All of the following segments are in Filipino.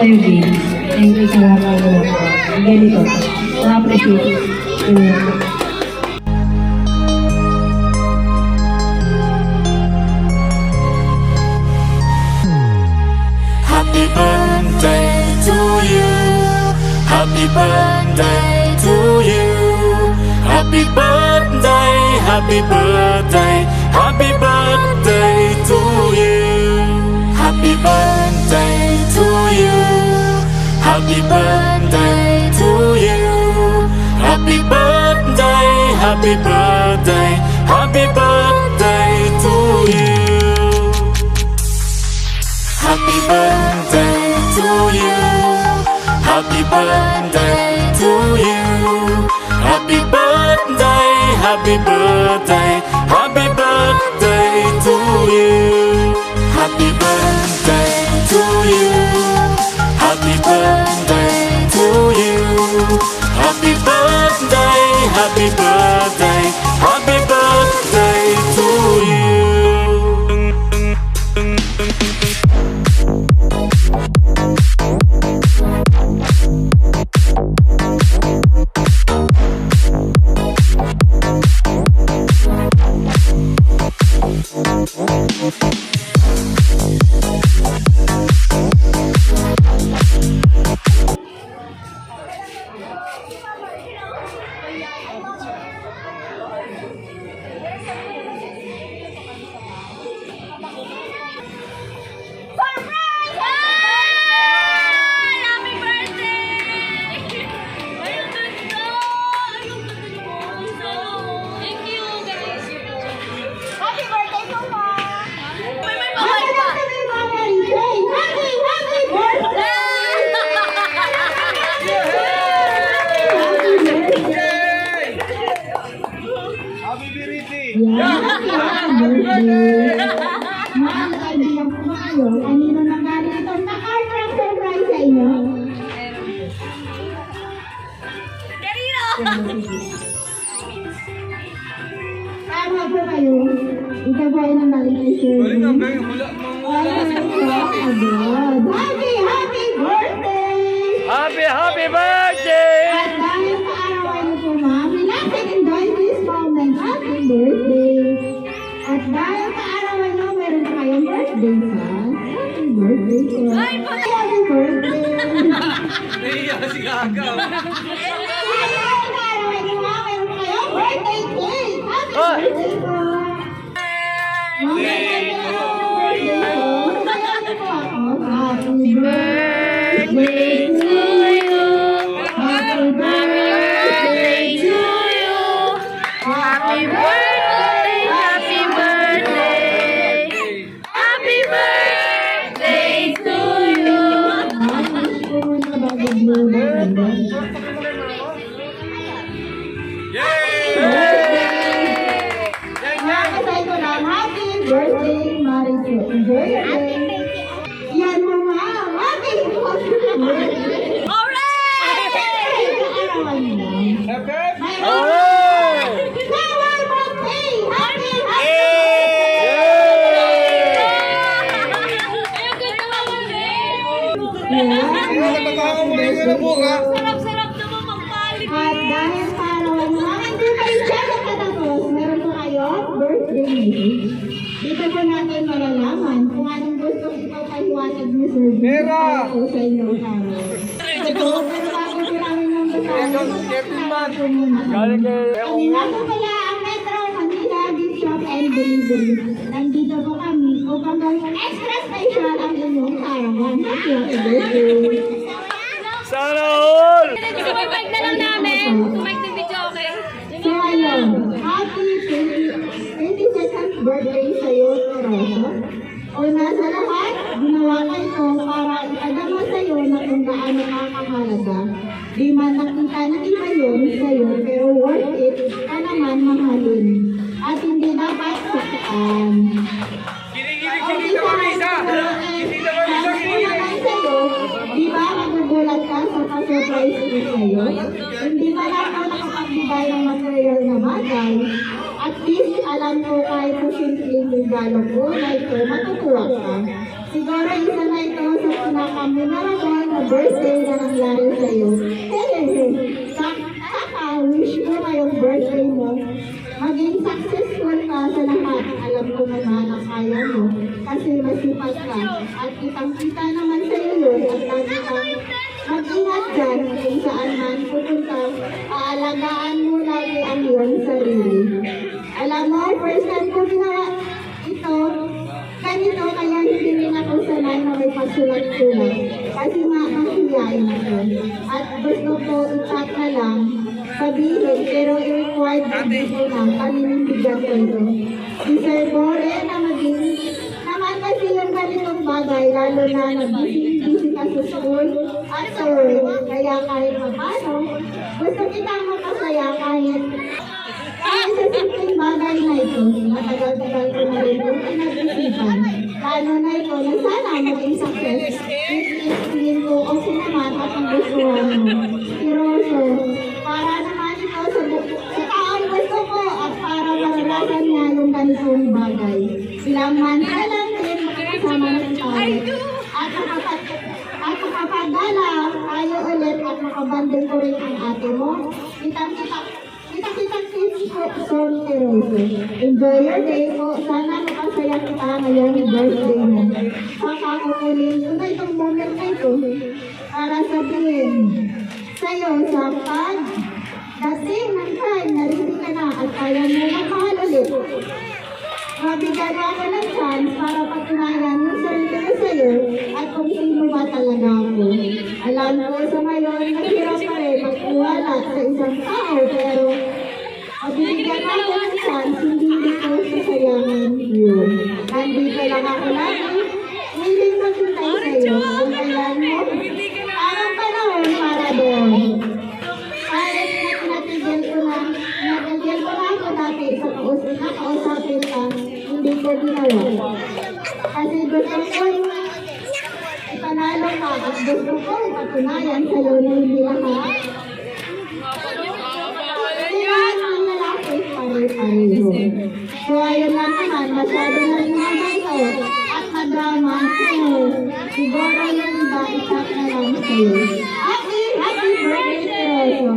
sa'yo, Jane. Thank you sa lahat ng mga ko. Ganito. Na-appreciate. Happy birthday to you. Happy birthday to you. Happy birthday, happy birthday, happy birthday to you. Happy birthday to you. Happy birthday to you. Happy birthday, happy birthday, happy birthday to you. Happy birthday to you. Happy birthday to you. Happy birthday, happy birthday, happy birthday to you. Happy birthday to you. Happy birthday to you. Happy birthday, happy birthday, happy birthday to you. Tama po kayo. Ikaw po ay nang galing kay Sir. Galing ang galing. Happy birthday! Happy birthday! At dahil sa araw niyo po, ma'am, relax and enjoy this moment. Happy birthday! At dahil sa araw niyo, meron pa kayong birthday, ha? Happy birthday, sir. Happy birthday! Naiiyak si Gaga. Birthday cake! Happy birthday po! Happy birthday to you! Happy birthday to you! Happy birthday! Happy birthday! Happy birthday to you! Birthday, Marijo. Enjoy your day. Yan mo, ma'am. Happy birthday. Arawan mo. Flower birthday. Happy Sarap-sarap naman magpalit. At dahil sa arawan mo, hindi pa yung siya nakatapos. Meron po kayo birthday message. Dito po natin malalaman kung anong gusto ikaw paliwanag ni Sir. Mera! O sa inyong araw. Ito, pero bago po namin ng basahin, po muna. Kanina po pala ang Metro Manila Gift Shop and Delivery. Nandito po kami upang gawing extra special ang inyong caravan. Happy birthday! Sana all! Sumipag na lang namin. Sumipag na video, okay? So ayun, happy 22nd birthday sa'yo, Teresa. Una sa lahat, ginawa ka ito para ipadama sa'yo na kung gaano ka kamahalaga. Di man nakita ng iba yun sa'yo, pero worth it ka naman mahalin. At hindi dapat saktaan. Kinikilig si Tita Marisa! Si Tita Marisa kinikilig! Di ba magugulat ka sa pa-surprise ko sa'yo? Hindi ba lang ako nakapagbigay ng material na bagay? At least alam ko kahit po simpleng regalo ko na ito, matutuwa ka. Siguro isa na ito sa pinakamemorable na birthday na nangyari sa'yo. Wish ko ngayong birthday mo, maging successful ka sa lahat. Alam ko naman ang kaya mo, kasi masipag ka. At kitang-kita naman sa'yo yun, at lagi kang mag-ingat dyan kung saan man pupunta. Aalagaan mo lagi ang iyong sarili. Alam mo, first time ko ginawa ito, ganito kaya hindi rin ako sanay na may pasulat-sulat. Kasi nga, masiyain ako. At gusto ko i-chat na lang, sabihin, pero i-required dito lang, paninindigan ko ito. Deserve mo rin na maging, naman kasi yung ganitong bagay, lalo na nag-busy ka sa school at sa work. Kaya kahit paano, gusto kitang makasaya kahit sa simpleng bagay na ito, matagal-tagal ko na rin yung pinag-isipan. Lalo na ito na sana maging success. Isipin ko o sinaman at ang gustuhan mo. Seryoso, para naman ito sa taong gusto ko at para maranasan niya yung ganitong bagay. Ilang months na lang din makakasama ng tayo. At makapagala tayo ulit at makabanding ko rin ang ate mo. Kita-kita soon, Tereso. Enjoy your day po. Sana makasaya kita ngayong birthday mo. Kakakukunin ko na itong moment na ito para sabihin sa'yo sa dating ng time na ready ka na at kaya mo makahal ulit. Mabigyan mo ako ng chance para patunayan yung sarili ko sa'yo at kung sino ba talaga ako. Alam ko sa ngayon, naghirap pa rin magtiwala sa isang tao, pero mabigyan mo ako ng chance, hindi ko sasayangin yun. Nandito lang ako lagi, willing maghintay sa'yo kung kailan mo. Parang panahon para doon. Kahit natigil ko na ako dati sa kausapin ka, hindi ko ginawa. Kasi gusto ko ipanalo ka at gusto ko ipatunayan sa'yo na hindi lahat. Kailangan ang lalaki pare-pareho. So ayun lang naman, masyado na rin naman ito at madrama sa'yo. Siguro yung iba itak na lang sa'yo. Happy birthday, Tereso!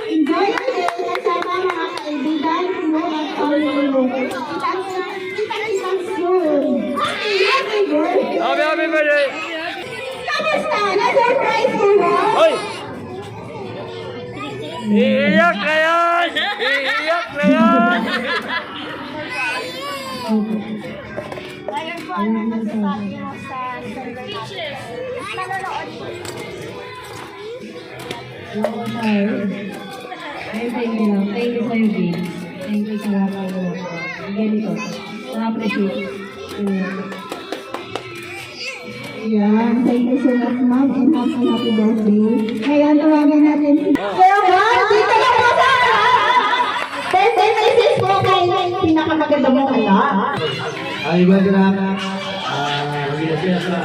Enjoy your day kasama mga kaibigan mo at family mo. Kita-kitang soon. Happy birthday! Happy birthday! Kamusta? Na-surprise mo ba? Hoy! Iiyak na yan! Iiyak na yan! Ngayon po, ano masasabi mo sa speechless? Nanonood po. Thank you lang. Thank you sa'yo, babe. Thank you sa lahat ng mga ganito. Na-appreciate. Yan. Thank you so much, ma'am. And happy birthday. Ngayon, tawagin natin si Sir Juan. Dito lang po sa birthday message po kay pinakamaganda mong anak. Ay, iba ka na. Hindi na siya sa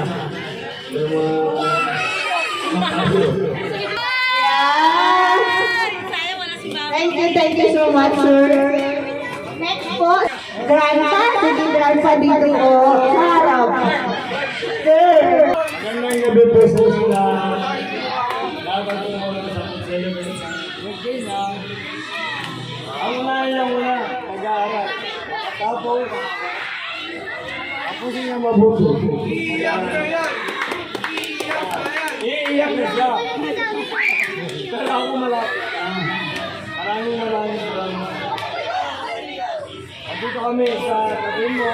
Thank you so much, sir. Next po, grandpa. Sige, grandpa dito po. Sa harap. Sir. Magandang gabi po sa sila. Dapat po ako sa celebrate. Okay na. Ang muna, mag-aaral. Tapos niya mabuti. Iiyak na siya. Pero ako malapit. Maraming salamat. Dito kami sa tabi mo.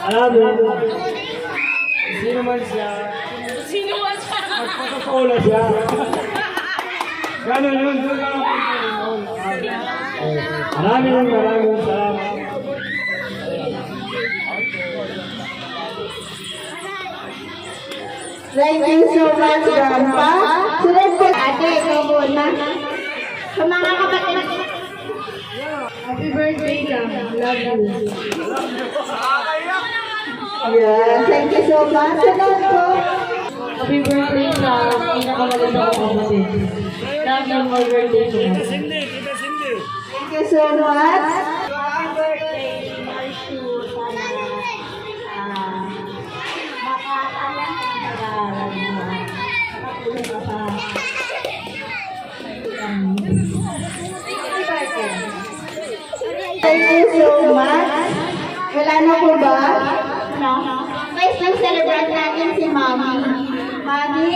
Alam mo, sino man siya. Magpapasawala siya. Ganun yun. Maraming salamat. Thank you so much, grandpa. Sunod po, ate, ikaw muna. Sa mga kapatid. Happy birthday lang. Love you. Yeah, thank you so much. Sunod po. Happy birthday sa pinakamaganda ko kapatid. Love you, more birthday ko. Thank you so much. Happy birthday, Marshu. Sana makakalang ang pag-aaral mo. so much. Wala na po ba? No. Guys, mag-celebrate natin si Mami. Mami,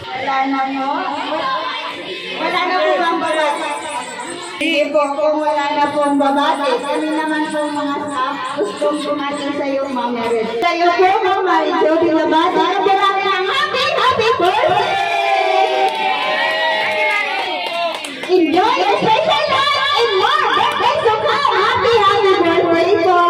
wala na no? Wala na po bang babati? Sige po, kung wala na pong babati, kami naman po mga staff, gustong bumati sa iyo, Mama Red. Sa iyo po, Mama Red, so binabati na po namin ang happy birthday! Enjoy your special life and more birthdays to come! Happy birthday po!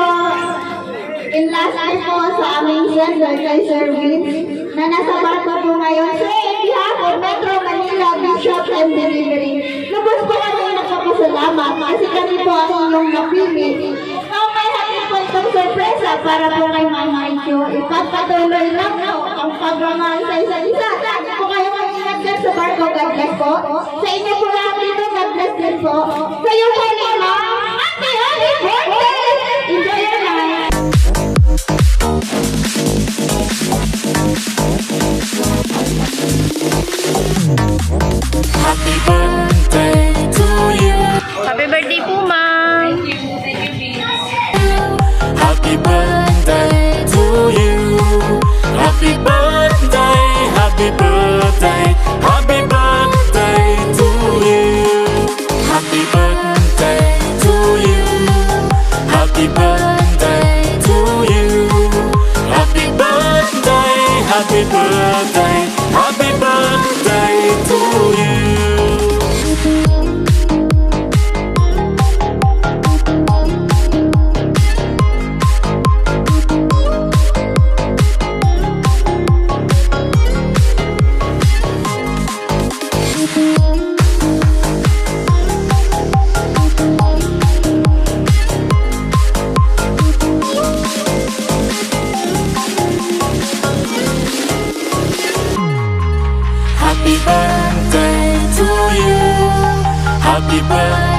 In last year po sa aming sender kay Sir Vince, na nasa barko po ngayon sa behalf of Metro Manila Bishop and Delivery. Lubos po kami nagpapasalamat kasi kami po ang inyong napili. Now may happy po itong sorpresa para po kay Mama Icho. Ipagpatuloy lang po ang pagmamahal sa isa't isa. Lagi po kayo mag-ingat dyan sa barko. God bless po. Sa inyo po lahat dito, God bless din po. Sa iyo po Mama, happy birthday! Enjoy your life! Happy birthday to you. Happy birthday po, ma'am! Happy birthday to you. Happy birthday, happy birthday, happy birthday to you. Happy birthday to you. Happy birthday to you. Happy birthday, happy birthday, happy birthday to you. Happy birthday to you. Happy birthday.